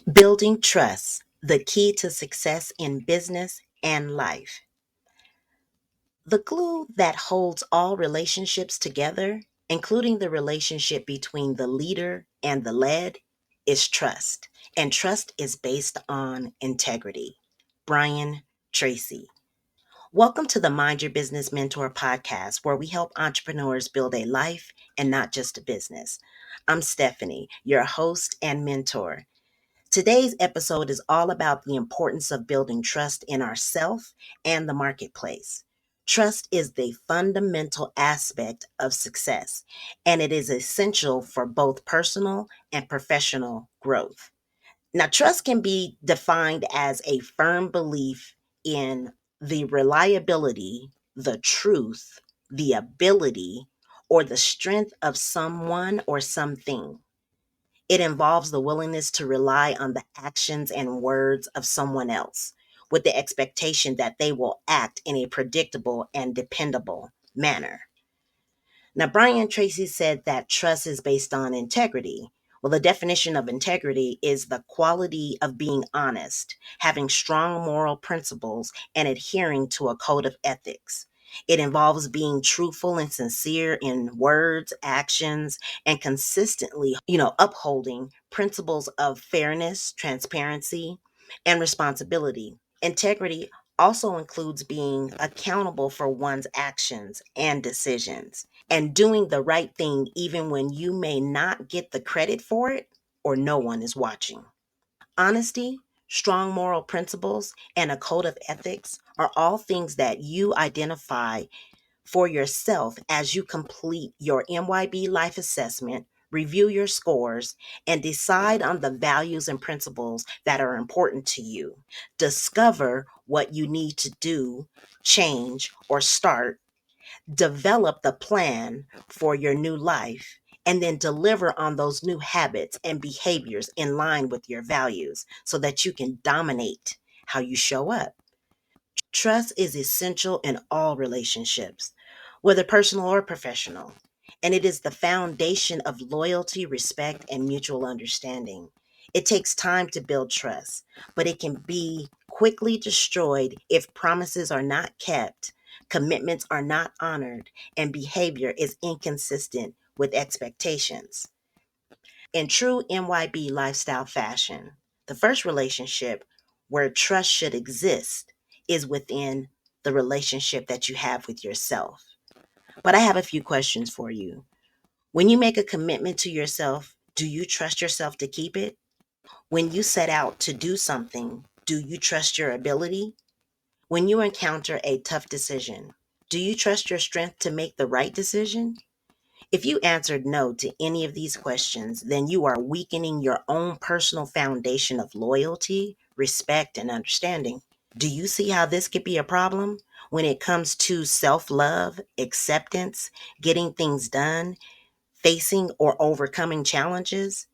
Building trust, the key to success in business and life. The glue that holds all relationships together, including the relationship between the leader and the led, is trust. And trust is based on integrity. Brian Tracy. Welcome to the Mind Your Business Mentor podcast, where we help entrepreneurs build a life and not just a business. I'm Stephanie, your host and mentor. Today's episode is all about the importance of building trust in ourselves and the marketplace. Trust is the fundamental aspect of success, and it is essential for both personal and professional growth. Now, trust can be defined as a firm belief in the reliability, the truth, the ability, or the strength of someone or something. It involves the willingness to rely on the actions and words of someone else with the expectation that they will act in a predictable and dependable manner. Now, Brian Tracy said that trust is based on integrity. Well, the definition of integrity is the quality of being honest, having strong moral principles, and adhering to a code of ethics. It involves being truthful and sincere in words, actions, and consistently, upholding principles of fairness, transparency, and responsibility. Integrity also includes being accountable for one's actions and decisions and doing the right thing even when you may not get the credit for it or no one is watching. Honesty, strong moral principles, and a code of ethics are all things that you identify for yourself as you complete your MYB life assessment, review your scores, and decide on the values and principles that are important to you. Discover what you need to do, change, or start. Develop the plan for your new life, and then deliver on those new habits and behaviors in line with your values so that you can dominate how you show up. Trust is essential in all relationships, whether personal or professional, and it is the foundation of loyalty, respect, and mutual understanding. It takes time to build trust, but it can be quickly destroyed if promises are not kept, commitments are not honored, and behavior is inconsistent with expectations. In true MYB lifestyle fashion, the first relationship where trust should exist is within the relationship that you have with yourself. But I have a few questions for you. When you make a commitment to yourself, do you trust yourself to keep it? When you set out to do something, do you trust your ability? When you encounter a tough decision, do you trust your strength to make the right decision? If you answered no to any of these questions, then you are weakening your own personal foundation of loyalty, respect, and understanding. Do you see how this could be a problem when it comes to self love, acceptance, getting things done, facing or overcoming challenges?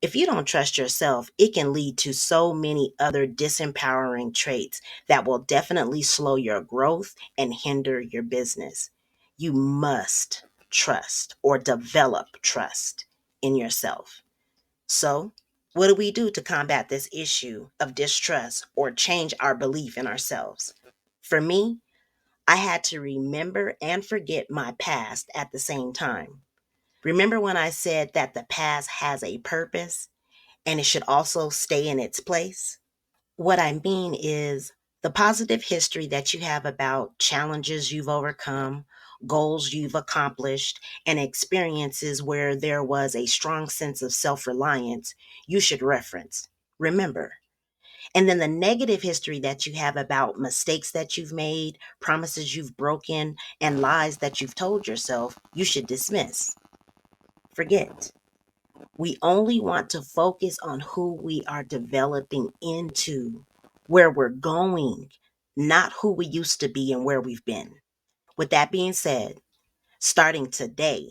If you don't trust yourself, it can lead to so many other disempowering traits that will definitely slow your growth and hinder your business. You must trust or develop trust in yourself. So, what do we do to combat this issue of distrust or change our belief in ourselves? For me, I had to remember and forget my past at the same time. Remember when I said that the past has a purpose and it should also stay in its place? What I mean is the positive history that you have about challenges you've overcome, goals you've accomplished, and experiences where there was a strong sense of self reliance, you should reference. Remember. And then the negative history that you have about mistakes that you've made, promises you've broken, and lies that you've told yourself, you should dismiss. Forget. We only want to focus on who we are developing into, where we're going, not who we used to be and where we've been. With that being said, starting today,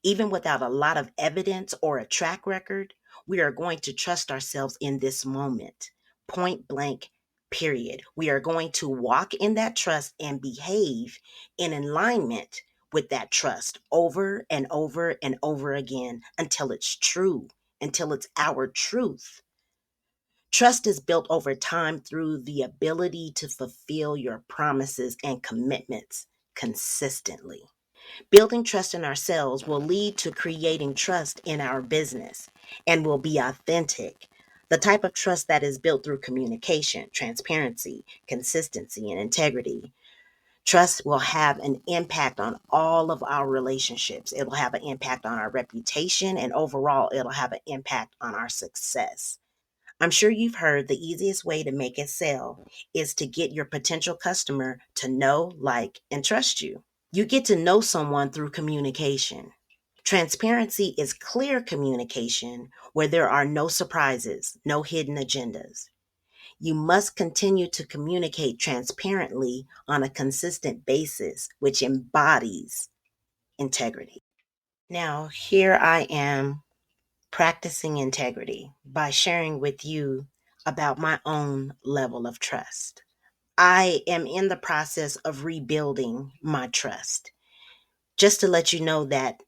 even without a lot of evidence or a track record, we are going to trust ourselves in this moment. Point blank, period. We are going to walk in that trust and behave in alignment with that trust over and over and over again until it's true, until it's our truth. Trust is built over time through the ability to fulfill your promises and commitments consistently. Building trust in ourselves will lead to creating trust in our business and will be authentic. The type of trust that is built through communication, transparency, consistency, and integrity. Trust will have an impact on all of our relationships. It will have an impact on our reputation, and overall, it'll have an impact on our success. I'm sure you've heard the easiest way to make it sell is to get your potential customer to know, like, and trust you. You get to know someone through communication. Transparency is clear communication where there are no surprises, no hidden agendas. You must continue to communicate transparently on a consistent basis, which embodies integrity. Now, here I am practicing integrity by sharing with you about my own level of trust. I am in the process of rebuilding my trust. Just to let you know that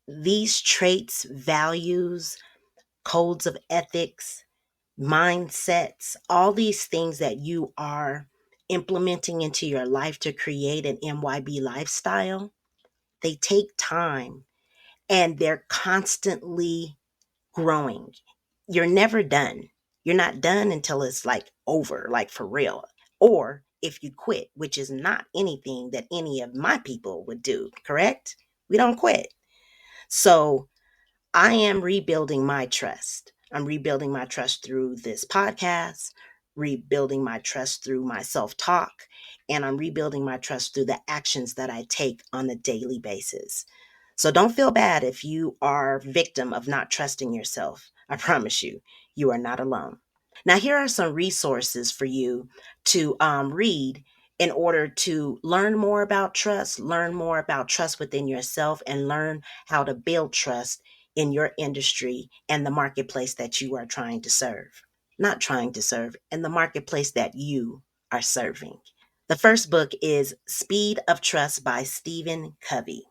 these traits, values, codes of ethics, mindsets, all these things that you are implementing into your life to create an MYB lifestyle, they take time and they're constantly growing. You're never done. You're not done until it's like over, like for real. Or if you quit, which is not anything that any of my people would do, correct? We don't quit. So I am rebuilding my trust. I'm rebuilding my trust through this podcast, rebuilding my trust through my self talk, and I'm rebuilding my trust through the actions that I take on a daily basis. So don't feel bad if you are victim of not trusting yourself. I promise you, you are not alone. Now, here are some resources for you to read in order to learn more about trust, learn more about trust within yourself, and learn how to build trust in your industry and the marketplace that you are trying to serve. Not trying to serve, in the marketplace that you are serving. The first book is Speed of Trust by Stephen Covey.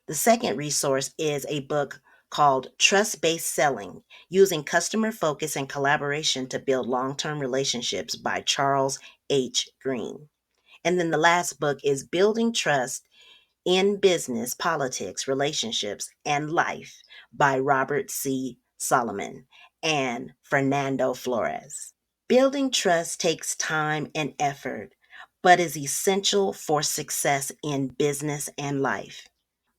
The second resource is a book called Trust Based Selling Using Customer Focus and Collaboration to Build Long Term Relationships by Charles H. Green. And then the last book is Building Trust in Business, Politics, Relationships, and Life by Robert C. Solomon and Fernando Flores. Building trust takes time and effort, but is essential for success in business and life.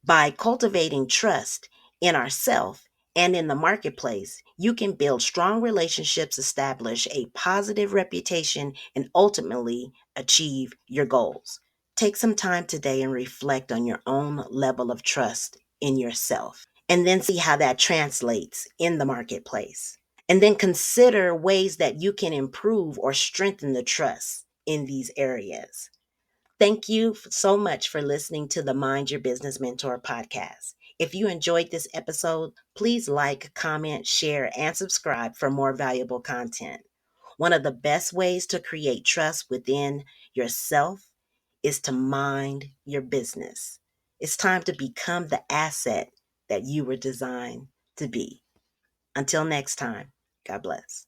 By cultivating trust in ourselves and in the marketplace, you can build strong relationships, establish a positive reputation, and ultimately achieve your goals. Take some time today and reflect on your own level of trust in yourself, and then see how that translates in the marketplace. And then consider ways that you can improve or strengthen the trust in these areas. Thank you so much for listening to the Mind Your Business Mentor podcast. If you enjoyed this episode, please like, comment, share, and subscribe for more valuable content. One of the best ways to create trust within yourself is to mind your business. It's time to become the asset that you were designed to be. Until next time, God bless.